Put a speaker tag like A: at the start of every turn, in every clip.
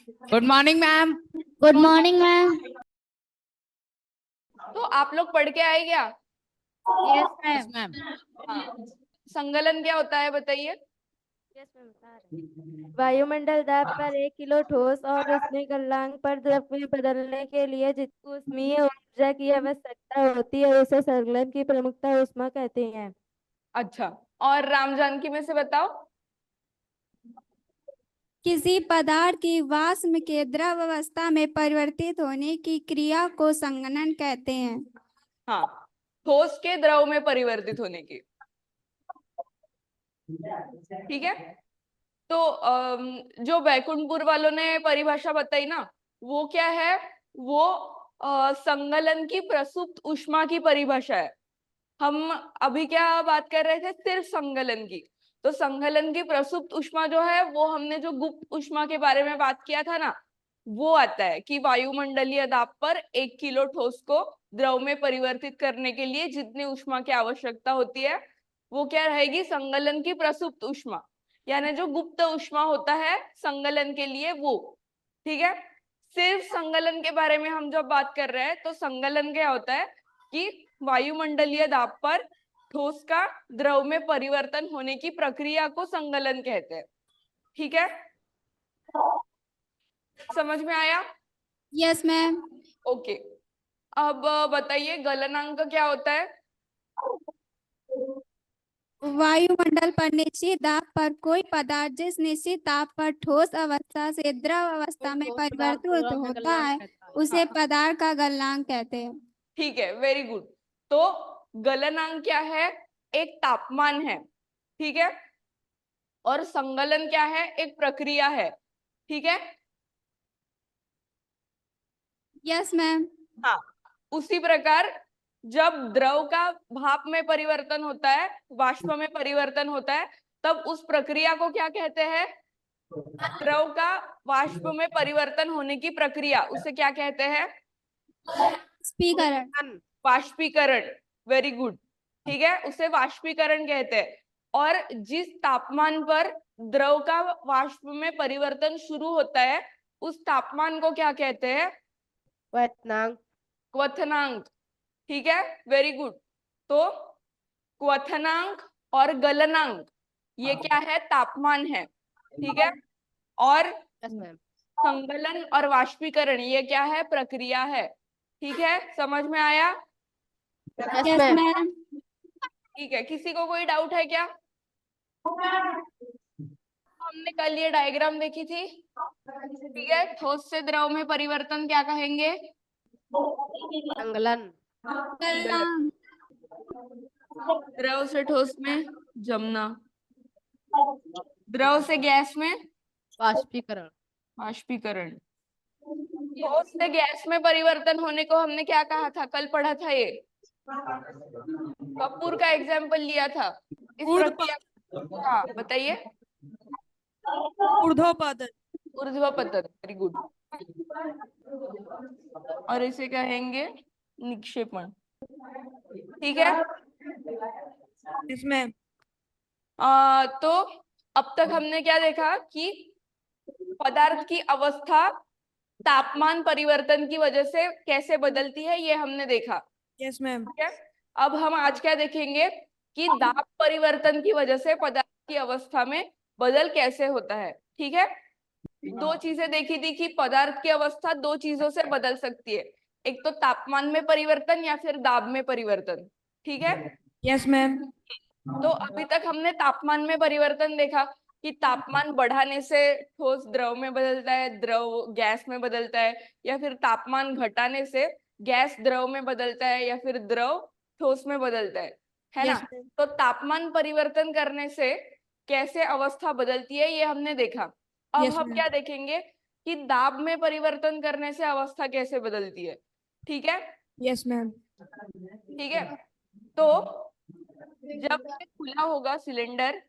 A: Good morning ma'am.
B: Good morning ma'am.
C: तो आप लोग पढ़ के आए क्या?
B: Yes ma'am.
C: हाँ, संगलन क्या होता है बताइए।
D: वायुमंडल दाब पर 1 किलो ठोस और उसमें गलनांक पर द्रव में बदलने के लिए जितनी ऊष्मीय ऊर्जा की आवश्यकता होती है उसे संगलन की प्रमुखता ऊष्मा कहते हैं।
C: अच्छा, और राम जानकी में से बताओ।
E: किसी पदार्थ की वाष्प के द्रव अवस्था में परिवर्तित होने की क्रिया को संघनन कहते हैं।
C: हाँ, ठोस के द्रव में परिवर्तित होने की। ठीक है, तो जो बैकुंठपुर वालों ने परिभाषा बताई ना, वो क्या है? वो संगलन की प्रसुप्त ऊष्मा की परिभाषा है। हम अभी क्या बात कर रहे थे? सिर्फ संगलन की। तो संगलन की प्रसुप्त ऊष्मा जो है, वो हमने जो गुप्त ऊष्मा के बारे में बात किया था ना, वो आता है कि वायुमंडलीय दाब पर 1 किलो ठोस को द्रव में परिवर्तित करने के लिए जितनी ऊष्मा की आवश्यकता होती है, वो क्या रहेगी? संगलन की प्रसुप्त ऊष्मा, यानी जो गुप्त ऊष्मा होता है संगलन के लिए वो। ठीक है, सिर्फ संगलन के बारे में हम जब बात कर रहे हैं, तो संगलन क्या होता है कि वायुमंडलीय दाब पर ठोस का द्रव में परिवर्तन होने की प्रक्रिया को संगलन कहते हैं। ठीक है, समझ में आया?
E: Yes ma'am.
C: ओके, अब बताइए गलनांक क्या होता है?
E: वायुमंडल पर निश्चित दाब पर कोई पदार्थ जिस निश्चित ताप पर ठोस अवस्था से द्रव अवस्था में परिवर्तित होता है उसे पदार्थ का गलनांक कहते हैं।
C: ठीक है, वेरी गुड। तो गलनांक क्या है? एक तापमान है। ठीक है, और संगलन क्या है? एक प्रक्रिया है। ठीक है,
E: यस मैम।
C: हाँ, उसी प्रकार जब द्रव का भाप में परिवर्तन होता है, वाष्प में परिवर्तन होता है, तब उस प्रक्रिया को क्या कहते हैं? द्रव का वाष्प में परिवर्तन होने की प्रक्रिया, उसे क्या कहते हैं?
E: स्पीकरण।
C: वाष्पीकरण। Very good. ठीक है, उसे वाष्पीकरण कहते हैं। और जिस तापमान पर द्रव का वाष्प में परिवर्तन शुरू होता है, उस तापमान को क्या कहते हैं?
D: क्वथनांक।
C: क्वथनांक। ठीक है, वेरी गुड। तो क्वथनांक और गलनांक ये क्या है? तापमान है। ठीक है, और संगलन और वाष्पीकरण ये क्या है? प्रक्रिया है। ठीक है, समझ में आया?
E: Yes ma'am.
C: ठीक है, किसी को कोई डाउट है क्या? हमने कल ये डायग्राम देखी थी। ठीक है, ठोस से द्रव में परिवर्तन क्या कहेंगे?
D: संगलन।
E: गलनांक।
C: द्रव से ठोस में जमना, द्रव से गैस में
D: वाष्पीकरण।
C: वाष्पीकरण। ठोस से गैस में परिवर्तन होने को हमने क्या कहा था? कल पढ़ा था ये, कपूर का एग्जाम्पल लिया था इस प्रक्रिया। हाँ बताइए।
A: ऊर्ध्वपतन।
C: ऊर्ध्वपतन, वेरी गुड। और इसे कहेंगे निक्षेपण। ठीक है,
A: इसमें
C: तो अब तक हमने क्या देखा कि पदार्थ की अवस्था तापमान परिवर्तन की वजह से कैसे बदलती है, ये हमने देखा।
A: Yes ma'am.
C: ठीक है, अब हम आज क्या देखेंगे कि दाब परिवर्तन की वजह से पदार्थ की अवस्था में बदल कैसे होता है। ठीक है, दो चीजें देखी थी कि पदार्थ की अवस्था दो चीजों से बदल सकती है, एक तो तापमान में परिवर्तन या फिर दाब में परिवर्तन। ठीक है,
A: यस मैम।
C: तो अभी तक हमने तापमान में परिवर्तन देखा कि तापमान बढ़ाने से ठोस द्रव में बदलता है, द्रव गैस में बदलता है, या फिर तापमान घटाने से गैस द्रव में बदलता है, या फिर द्रव ठोस में बदलता है ना? तो तापमान परिवर्तन करने से कैसे अवस्था बदलती है ये हमने देखा। अब
A: Yes,
C: हम
A: ma'am.
C: क्या देखेंगे कि दाब में परिवर्तन करने से अवस्था कैसे बदलती है। ठीक है,
A: यस मैम।
C: ठीक है, तो जब ये खुला होगा सिलेंडर,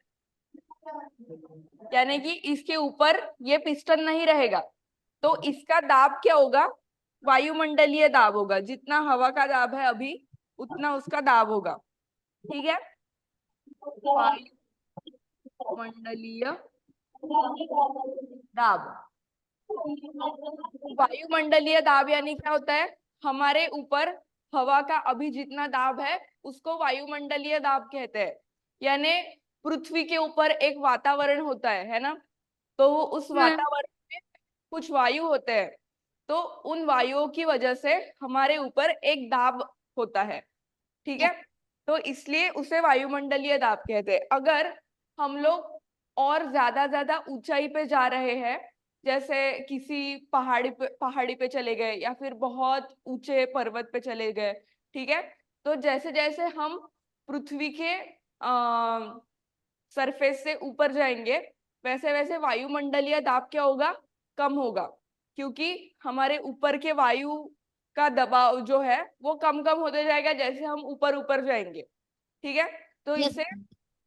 C: यानी कि इसके ऊपर ये पिस्टन नहीं रहेगा, तो इसका दाब क्या होगा? वायुमंडलीय दाब होगा। जितना हवा का दाब है अभी, उतना उसका दाब होगा। ठीक है, वायुमंडलीय दाब। वायुमंडलीय दाब यानी क्या होता है? हमारे ऊपर हवा का अभी जितना दाब है उसको वायुमंडलीय दाब कहते हैं। यानी पृथ्वी के ऊपर एक वातावरण होता है ना? तो उस वातावरण में कुछ वायु होते हैं, तो उन वायुओं की वजह से हमारे ऊपर एक दाब होता है, ठीक है? तो इसलिए उसे वायुमंडलीय दाब कहते हैं। अगर हम लोग और ज्यादा ऊंचाई पे जा रहे हैं, जैसे किसी पहाड़ी पे चले गए या फिर बहुत ऊंचे पर्वत पे चले गए, ठीक है? तो जैसे जैसे हम पृथ्वी के सरफेस से ऊपर जाएंगे, वैसे वैसे वायुमंडलीय दाब क्या होगा? कम होगा, क्योंकि हमारे ऊपर के वायु का दबाव जो है वो कम कम होते जाएगा जैसे हम ऊपर ऊपर जाएंगे, ठीक है? तो
B: Yes,
C: इसे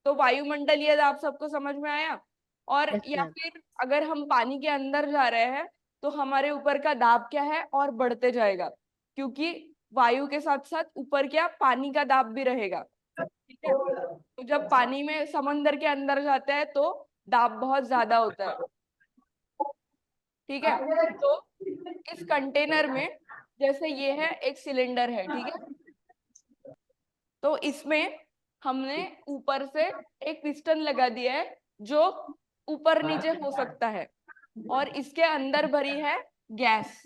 C: तो वायुमंडलीय दाब सबको समझ में आया। और
B: Yes,
C: या
B: ma'am.
C: फिर अगर हम पानी के अंदर जा रहे हैं तो हमारे ऊपर का दाब क्या है? और बढ़ते जाएगा, क्योंकि वायु के साथ साथ ऊपर क्या पानी का दाब भी रहेगा, ठीक है? तो जब पानी में समंदर के अंदर जाते हैं तो दाब बहुत ज्यादा होता है, ठीक है? तो इस कंटेनर में जैसे ये है एक सिलेंडर है, ठीक है? तो इसमें हमने ऊपर से एक पिस्टन लगा दिया है जो ऊपर नीचे हो सकता है, और इसके अंदर भरी है गैस।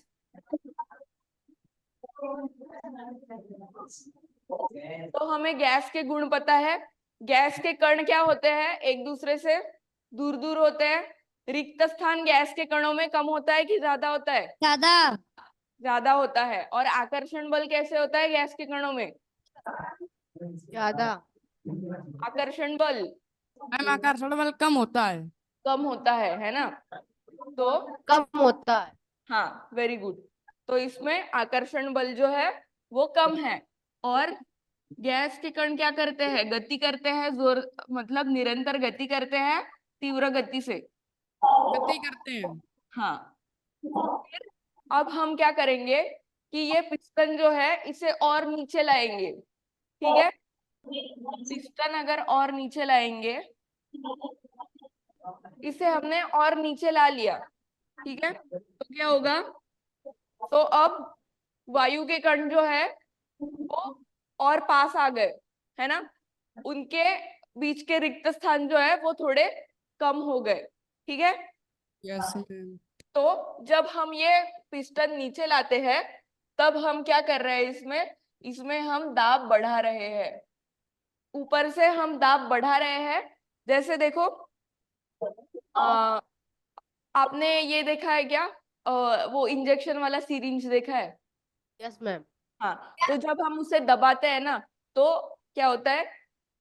C: तो हमें गैस के गुण पता है। गैस के कण क्या होते हैं? एक दूसरे से दूर दूर होते हैं। रिक्त स्थान गैस के कणों में कम होता है कि ज्यादा होता है?
B: ज्यादा।
C: ज्यादा होता है। और आकर्षण बल कैसे होता है गैस के कणों में?
A: ज्यादा।
C: आकर्षण बल
A: मैम आकर्षण बल कम होता है।
C: कम होता है ना? तो
A: कम होता है।
C: हाँ, वेरी गुड। तो इसमें आकर्षण बल जो है वो कम है। और गैस के कण क्या करते हैं? गति करते हैं, जोर मतलब निरंतर गति करते हैं, तीव्र गति से
A: गति करते हैं।
C: हाँ। फिर अब हम क्या करेंगे कि ये पिस्टन जो है इसे और नीचे लाएंगे, ठीक है? पिस्टन अगर और नीचे लाएंगे, इसे हमने और नीचे ला लिया, ठीक है? तो क्या होगा? तो अब वायु के कण जो है वो और पास आ गए, है ना? उनके बीच के रिक्त स्थान जो है वो थोड़े कम हो गए, ठीक है?
A: Yes ma'am.
C: तो जब हम ये पिस्टन नीचे लाते हैं तब हम क्या कर रहे हैं? इसमें इसमें हम दाब बढ़ा रहे हैं। ऊपर से हम दाब बढ़ा रहे हैं। जैसे देखो, आपने ये देखा है क्या? वो इंजेक्शन वाला सिरिंज देखा है?
A: Yes ma'am.
C: हाँ। तो जब हम उसे दबाते हैं ना तो क्या होता है?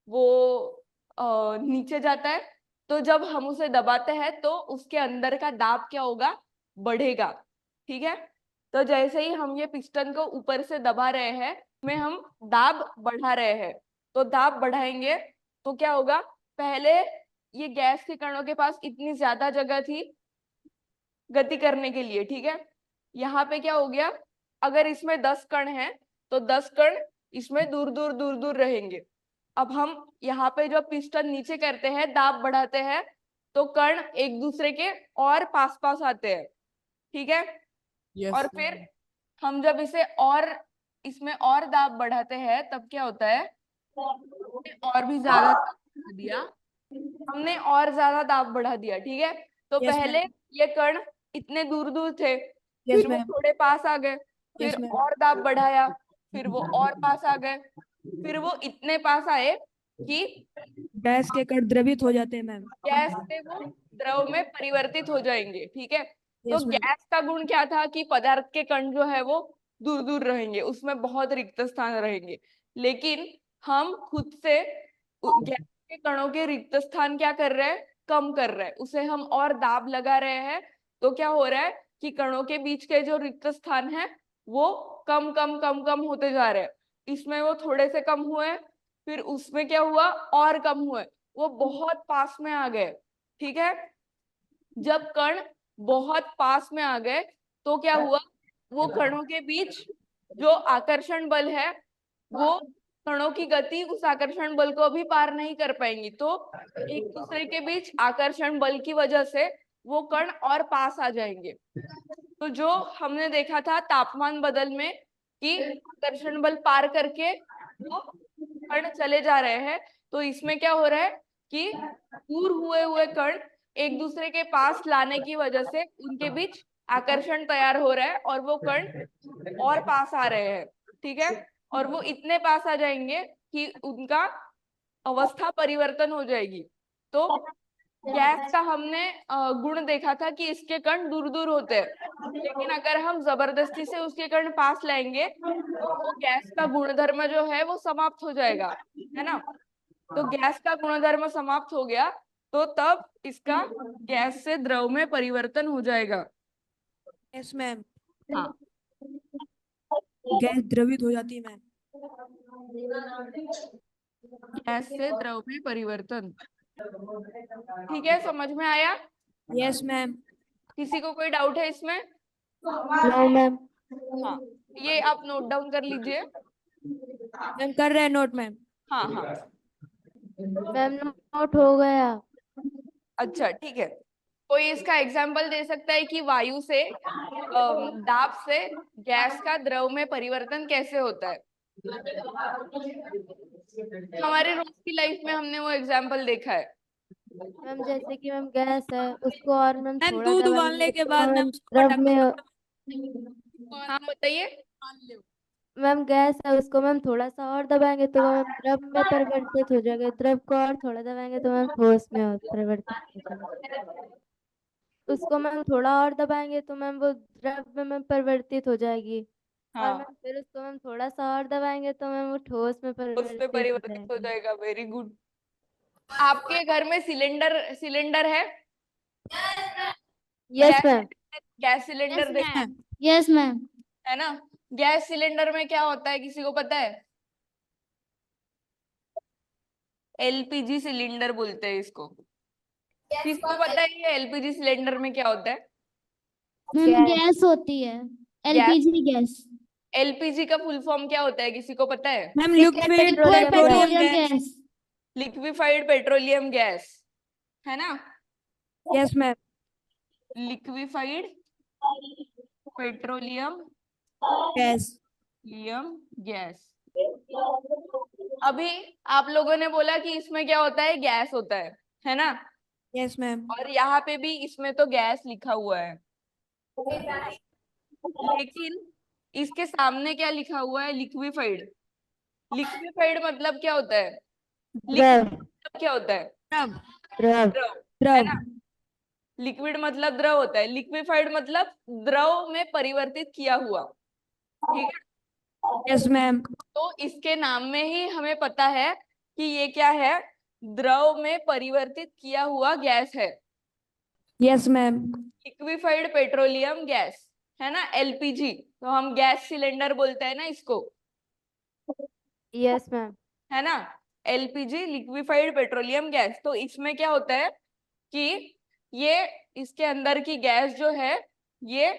C: वो नीचे जाता है। तो जब हम उसे दबाते हैं तो उसके अंदर का दाब क्या होगा? बढ़ेगा, ठीक है? तो जैसे ही हम ये पिस्टन को ऊपर से दबा रहे हैं में हम दाब बढ़ा रहे हैं। तो दाब बढ़ाएंगे तो क्या होगा? पहले ये गैस के कणों के पास इतनी ज्यादा जगह थी गति करने के लिए, ठीक है? यहाँ पे क्या हो गया? अगर इसमें 10 कण हैं तो 10 कण इसमें दूर दूर दूर दूर रहेंगे। अब हम यहाँ पे जो पिस्टन नीचे करते हैं, दाब बढ़ाते हैं, तो कण एक दूसरे के और पास पास आते हैं, ठीक है?
A: यस
C: और फिर हम जब इसे और इसमें और दाब बढ़ाते हैं तब क्या होता है? और भी ज्यादा दाब बढ़ा दिया, हमने और ज्यादा दाब बढ़ा दिया, ठीक है? तो
A: Yes,
C: पहले
A: ma'am.
C: ये कण इतने दूर दूर थे,
A: Yes,
C: फिर वो
A: ma'am.
C: थोड़े पास आ गए, फिर
A: Yes, ma'am.
C: और दाब बढ़ाया, फिर वो और पास आ गए, फिर वो इतने पास आए कि
A: गैस के कण द्रवित हो जाते हैं मैम।
C: गैस से वो द्रव में परिवर्तित हो जाएंगे, ठीक है? तो
A: Yes, ma'am.
C: गैस का गुण क्या था कि पदार्थ के कण जो है वो दूर दूर रहेंगे, उसमें बहुत रिक्त स्थान रहेंगे। लेकिन हम खुद से गैस के कणों के रिक्त स्थान क्या कर रहे हैं? कम कर रहे हैं। उसे हम और दाब लगा रहे हैं तो क्या हो रहा है कि कणों के बीच के जो रिक्त स्थान है वो कम कम कम कम होते जा रहे हैं। इसमें वो थोड़े से कम हुए, फिर उसमें क्या हुआ? और कम हुए, वो बहुत पास में आ गए, ठीक है? जब कण बहुत पास में आ गए तो क्या हुआ? वो कणों के बीच जो आकर्षण बल है वो कणों की गति उस आकर्षण बल को भी पार नहीं कर पाएंगी। तो एक दूसरे के बीच आकर्षण बल की वजह से वो कण और पास आ जाएंगे। तो जो हमने देखा था तापमान बदल में कि आकर्षण बल पार करके वो कण चले जा रहे हैं, तो इसमें क्या हो रहा है कि दूर हुए हुए कण एक दूसरे के पास लाने की वजह से उनके बीच आकर्षण तैयार हो रहा है और वो कण और पास आ रहे हैं। ठीक है, और वो इतने पास आ जाएंगे कि उनका अवस्था परिवर्तन हो जाएगी। तो गैस का हमने गुण देखा था कि इसके कण दूर दूर होते हैं, लेकिन अगर हम जबरदस्ती से उसके कण पास लाएंगे तो वो गैस का गुणधर्म जो है वो समाप्त हो जाएगा, है ना। तो गैस का गुणधर्म समाप्त हो गया तो तब इसका गैस से द्रव में परिवर्तन हो जाएगा।
A: Yes ma'am.
C: हाँ,
A: गैस द्रवित हो जाती है मैम।
C: गैस से द्रव में परिवर्तन। ठीक है, समझ में आया?
A: Yes ma'am.
C: किसी को कोई डाउट है इसमें?
D: No ma'am.
C: हाँ, ये आप नोट डाउन कर लीजिए।
A: मैम कर रहे हैं नोट मैम।
C: हाँ हाँ,
D: मैम नोट हो गया।
C: अच्छा ठीक है। कोई इसका एग्जाम्पल दे सकता है कि वायु से दाब से गैस का द्रव में परिवर्तन कैसे होता है? हमारे रोज की लाइफ में हमने वो एग्जाम्पल देखा है।
D: मैम जैसे कि मैम गैस है उसको और मैम
A: मैम
D: थोड़ा
A: दूध
D: दबाएंगे
A: उबालने के
D: तो
A: बाद मैम
D: मैम
A: उसको
D: द्रव में
C: हाँ बताइए।
D: मैम गैस है उसको मैम थोड़ा सा और दबाएंगे तो मैम द्रव में परिवर्तित हो जाएगा, द्रव को और थोड़ा दबाएंगे तो मैम ठोस में परिवर्तित हो जाएगा, उसको मैम थोड़ा और दबाएंगे तो मैम वो द्रव में मैम परिवर्तित हो जाएगी, और
C: हाँ,
D: मैम फिर उसको मैम थोड़ा सा और दबाएंगे तो मैम वो ठोस में
C: उसमें
D: परिवर्तित हो
C: परिवर्तित हो
D: जाएगी।
C: जाएगा। Very good. आपके घर में सिलेंडर है?
D: Yes ma'am.
C: गैस सिलेंडर देखा है,
B: Yes, ma'am.
C: है ना। गैस सिलेंडर में क्या होता है, किसी को पता है? एलपीजी सिलेंडर बोलते हैं इसको। किसी को पता है ये एलपीजी सिलेंडर में क्या होता है?
B: मैम गैस होती है, एलपीजी गैस।
C: एलपीजी का फुल फॉर्म क्या होता है, किसी को पता है?
A: Ma'am liquid
D: petroleum
A: petroleum gas.
B: Gas.
C: Liquefied petroleum gas, है ना।
A: Yes ma'am.
C: Liquefied petroleum
A: gas.
C: Gas. अभी आप लोगों ने बोला कि इसमें क्या होता है, गैस होता है ना।
A: Yes ma'am.
C: और यहाँ पे भी इसमें तो गैस लिखा हुआ है, लेकिन इसके सामने क्या लिखा हुआ है? लिक्विफाइड। लिक्विफाइड मतलब क्या होता है?
D: द्रव।
C: मतलब क्या होता है?
A: द्रव।
D: द्रव।
C: द्रव, है
A: द्रव।
C: ना। लिक्विड मतलब द्रव होता है, लिक्विफाइड मतलब द्रव में परिवर्तित किया हुआ। ठीक है,
A: यस मैम।
C: तो इसके नाम में ही हमें पता है कि ये क्या है, द्रव में परिवर्तित किया हुआ गैस है।
A: Yes ma'am.
C: Liquefied petroleum gas, है ना, एलपीजी। तो हम गैस सिलेंडर बोलते हैं ना इसको,
D: यस मैम।
C: है ना। LPG liquefied petroleum gas. तो इसमें क्या होता है कि ये इसके अंदर की गैस जो है ये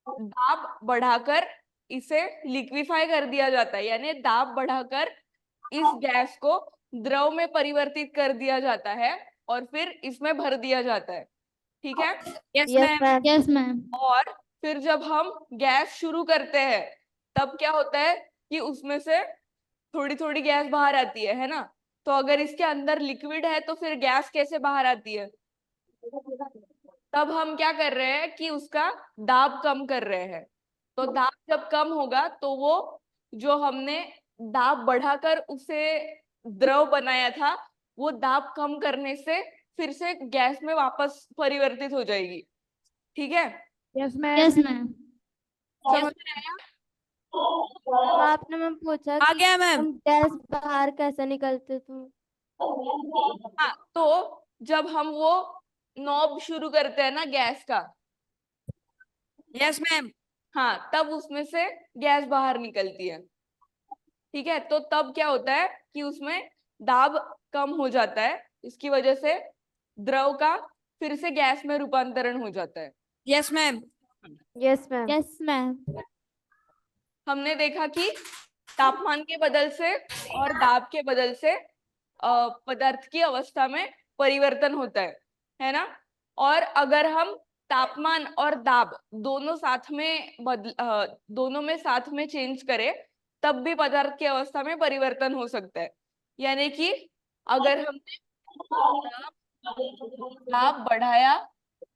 C: दाब बढ़ाकर इसे लिक्विफाई कर दिया जाता है, यानी दाब बढ़ाकर इस गैस को द्रव में परिवर्तित कर दिया जाता है और फिर इसमें भर दिया जाता है। ठीक है,
A: yes
D: yes
A: ma'am.
D: Ma'am.
B: Yes ma'am.
C: और फिर जब हम गैस शुरू करते हैं तब क्या होता है कि उसमें से थोड़ी थोड़ी गैस बाहर आती है ना। तो अगर इसके अंदर लिक्विड है तो फिर गैस कैसे बाहर आती है? तब हम क्या कर रहे हैं कि उसका दाब कम कर रहे हैं। तो दाब जब कम होगा तो वो जो हमने दाब बढ़ाकर उसे द्रव बनाया था वो दाब कम करने से फिर से गैस में वापस परिवर्तित हो जाएगी। ठीक है,
A: यस मैम।
B: Yes ma'am.
C: समझ में आया?
D: आपने मैम पूछा
A: आ
D: कि
A: गया मैम।
D: हम गैस बाहर कैसे निकलते थे।
C: हाँ, तो जब हम वो नॉब शुरू करते हैं ना गैस का,
A: यस मैम।
C: हाँ, तब उसमें से गैस बाहर निकलती है। ठीक है, तो तब क्या होता है कि उसमें दाब कम हो जाता है, इसकी वजह से द्रव का फिर से गैस में रूपांतरण हो जाता है।
A: Yes ma'am.
D: Yes ma'am.
B: Yes ma'am.
C: हमने देखा कि तापमान के बदल से और दाब के बदल से पदार्थ की अवस्था में परिवर्तन होता है ना। और अगर हम तापमान और दाब दोनों में साथ में चेंज करें तब भी पदार्थ की अवस्था में परिवर्तन हो सकता है। यानी कि अगर हमने दाब बढ़ाया,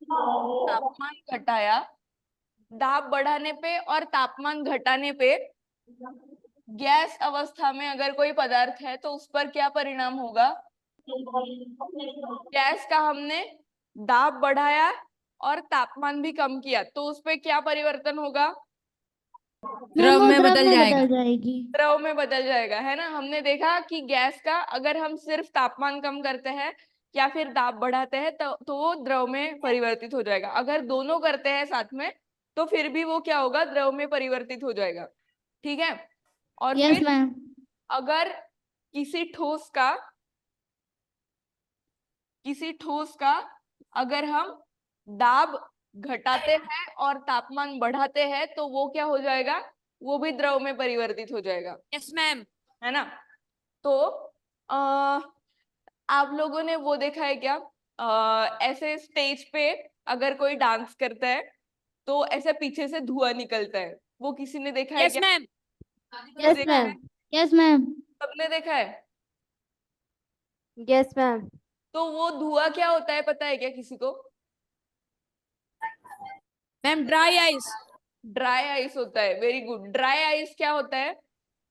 C: तापमान घटाया, दाब बढ़ाने पे और तापमान घटाने पे गैस अवस्था में अगर कोई पदार्थ है तो उस पर क्या परिणाम होगा? गैस का हमने दाब बढ़ाया और तापमान भी कम किया तो उस पे क्या परिवर्तन होगा?
A: द्रव में बदल जाएगा।
B: बदल जाएगी।
C: द्रव में बदल जाएगा, है ना। हमने देखा कि गैस का अगर हम सिर्फ तापमान कम करते हैं या फिर दाब बढ़ाते हैं तो वो द्रव में परिवर्तित हो जाएगा। अगर दोनों करते हैं साथ में तो फिर भी वो क्या होगा? द्रव में परिवर्तित हो जाएगा। ठीक है। और
B: यस
C: फिर
B: मैम।
C: अगर किसी ठोस का अगर हम दाब घटाते हैं और तापमान बढ़ाते हैं तो वो क्या हो जाएगा? वो भी द्रव में परिवर्तित हो जाएगा।
A: Yes ma'am.
C: है ना। तो आप लोगों ने वो देखा है क्या? ऐसे स्टेज पे अगर कोई डांस करता है तो ऐसे पीछे से धुआं निकलता है, वो किसी ने देखा है
A: यस
C: क्या?
A: मैम।
D: यस
C: देखा है?
D: मैम।
B: Yes ma'am.
C: सबने देखा है।
D: Yes ma'am.
C: तो वो धुआं क्या होता है पता है क्या किसी को?
A: Ma'am dry ice.
C: Dry ice होता है। Very good. ड्राई आइस क्या होता है?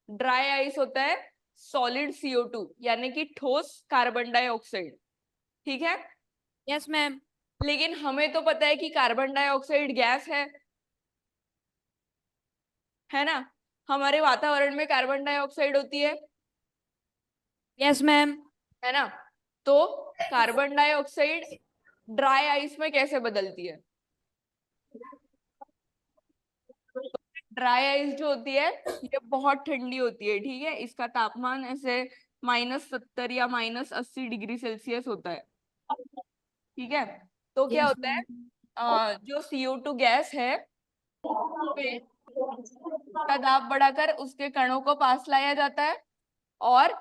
C: ड्राई आइस होता है सॉलिड CO2 यानी कि ठोस कार्बन डाइऑक्साइड। ठीक है।
A: Yes ma'am.
C: लेकिन हमें तो पता है कि कार्बन डाइऑक्साइड गैस है ना। हमारे वातावरण में कार्बन डाइऑक्साइड होती है।
A: Yes ma'am.
C: है ना। तो कार्बन डाइऑक्साइड ड्राई आइस में कैसे बदलती है? ड्राई आइस जो होती है ये बहुत ठंडी होती है। ठीक है। इसका तापमान ऐसे -70 या -80 डिग्री सेल्सियस होता है। ठीक है। तो क्या
B: यस
C: होता है? जो CO2 गैस है पे उसका दाब बढ़ाकर उसके कणों को पास लाया जाता है और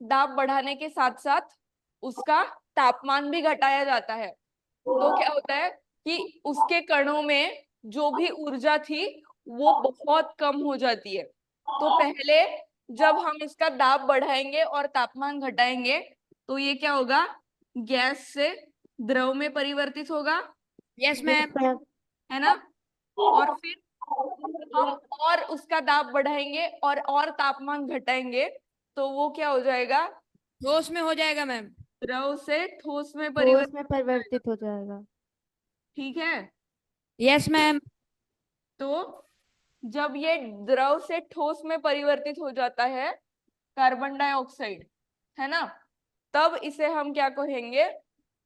C: दाब बढ़ाने के साथ साथ उसका तापमान भी घटाया जाता है। तो क्या होता है कि उसके कणों में जो भी ऊर्जा थी वो बहुत कम हो जाती है। तो पहले जब हम इसका दाब बढ़ाएंगे और तापमान घटाएंगे तो ये क्या होगा? गैस से द्रव में परिवर्तित होगा।
A: Yes ma'am.
C: है ना। और फिर हम और उसका दाब बढ़ाएंगे और तापमान घटाएंगे तो वो क्या हो जाएगा?
A: ठोस में हो जाएगा मैम।
C: द्रव से ठोस में
D: ठोस
C: परिवर्तित।
D: में परिवर्तित हो जाएगा।
C: ठीक है।
A: Yes ma'am.
C: तो जब ये द्रव से ठोस में परिवर्तित हो जाता है कार्बन डाइऑक्साइड, है ना, तब इसे हम क्या कहेंगे?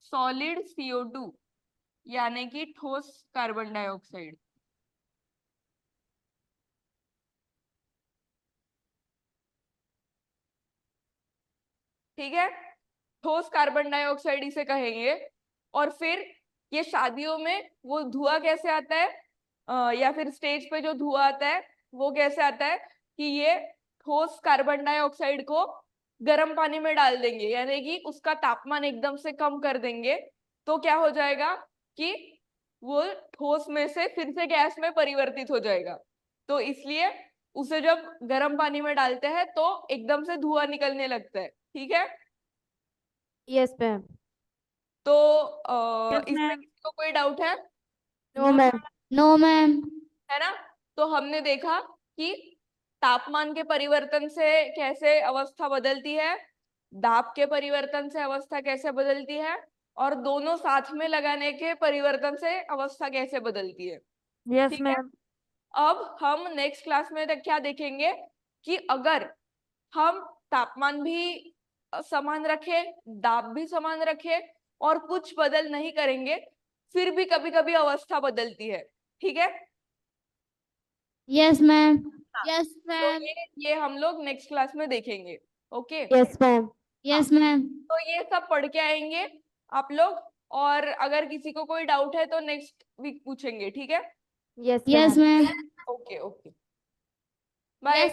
C: सॉलिड CO2 यानी कि ठोस कार्बन डाइऑक्साइड। ठीक है। ठोस कार्बन डाइऑक्साइड इसे कहेंगे। और फिर ये शादियों में वो धुआं कैसे आता है? या फिर स्टेज पे जो धुआं आता है वो कैसे आता है कि ये ठोस कार्बन डाइऑक्साइड को गर्म पानी में डाल देंगे यानी कि उसका तापमान एकदम से कम कर देंगे तो क्या हो जाएगा कि वो ठोस में से फिर से गैस में परिवर्तित हो जाएगा। तो इसलिए उसे जब गर्म पानी में डालते हैं तो एकदम से धुआं निकलने लगता है। ठीक है।
D: Yes ma'am.
C: तो
A: Yes,
C: इसमें
A: ma'am.
C: किसी को कोई डाउट है?
D: No ma'am.
B: No ma'am.
C: है ना। तो हमने देखा कि तापमान के परिवर्तन से कैसे अवस्था बदलती है, दाब के परिवर्तन से अवस्था कैसे बदलती है और दोनों साथ में लगाने के परिवर्तन से अवस्था कैसे बदलती है।
A: यस
C: ठीक है।
A: मैम।
C: अब हम नेक्स्ट क्लास में क्या देखेंगे कि अगर हम तापमान भी समान रखें, दाब भी समान रखें और कुछ बदल नहीं करेंगे फिर भी कभी कभी अवस्था बदलती है। ठीक है।
B: Yes ma'am.
D: यस
C: तो
D: मैम।
C: ये हम लोग नेक्स्ट क्लास में देखेंगे। Okay.
D: Yes ma'am.
B: Yes ma'am.
C: तो ये सब पढ़ के आएंगे आप लोग और अगर किसी को कोई डाउट है तो नेक्स्ट वीक पूछेंगे। ठीक है।
D: Yes
B: yes
D: ma'am.
B: Ma'am.
C: Okay okay bye.